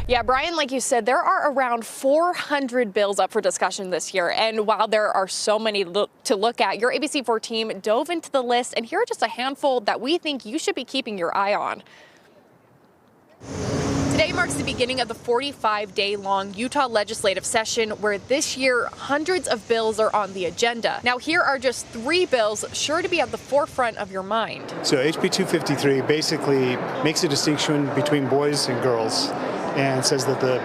Yeah, Brian, like you said, there are around 400 bills up for discussion this year. And while there are so many to look at, your ABC4 team dove into the list, and here are just a handful that we think you should be keeping your eye on. Today marks the beginning of the 45-day-long Utah legislative session, where this year hundreds of bills are on the agenda. Now, here are just 3 bills sure to be at the forefront of your mind. So HB 253 basically makes a distinction between boys and girls and says that the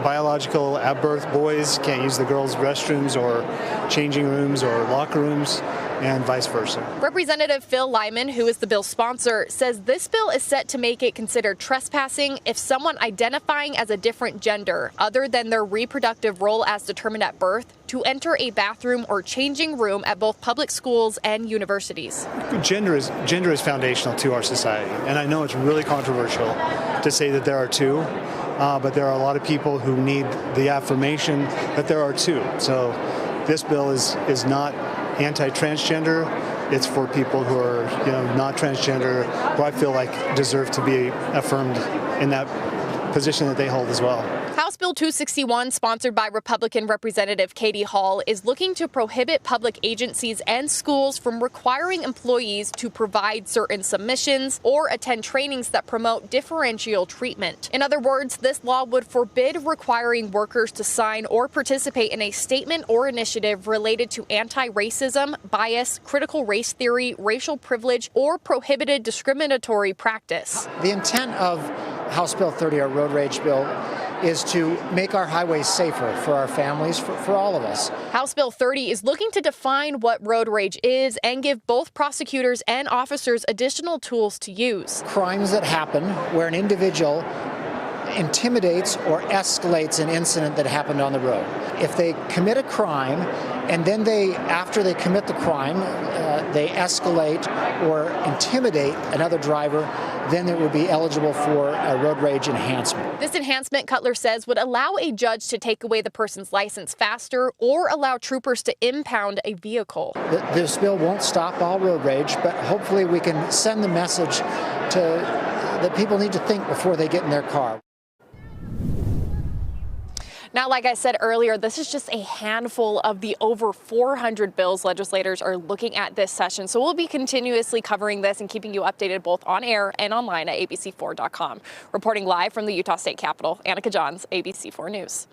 biological at birth boys can't use the girls' restrooms or changing rooms or locker rooms, and vice versa. Representative Phil Lyman, who is the bill's sponsor, says this bill is set to make it considered trespassing if someone identifying as a different gender, other than their reproductive role as determined at birth, to enter a bathroom or changing room at both public schools and universities. Gender is foundational to our society, and I know it's really controversial to say that there are two, but there are a lot of people who need the affirmation that there are two. So this bill is not anti-transgender. It's for people who are, not transgender, who I feel like deserve to be affirmed in that position that they hold as well. House Bill 261, sponsored by Republican Representative Katie Hall, is looking to prohibit public agencies and schools from requiring employees to provide certain submissions or attend trainings that promote differential treatment. In other words, this law would forbid requiring workers to sign or participate in a statement or initiative related to anti-racism, bias, critical race theory, racial privilege, or prohibited discriminatory practice. The intent of House Bill 30, our road rage bill, is to make our highways safer for our families, for all of us. House Bill 30 is looking to define what road rage is and give both prosecutors and officers additional tools to use. Crimes that happen where an individual intimidates or escalates an incident that happened on the road. If they commit a crime and then after they commit the crime, they escalate or intimidate another driver, then it would be eligible for a road rage enhancement. This enhancement, Cutler says, would allow a judge to take away the person's license faster or allow troopers to impound a vehicle. This bill won't stop all road rage, but hopefully we can send the message that people need to think before they get in their car. Now, like I said earlier, this is just a handful of the over 400 bills legislators are looking at this session. So we'll be continuously covering this and keeping you updated both on air and online at abc4.com. Reporting live from the Utah State Capitol, Annika Johns, ABC4 News.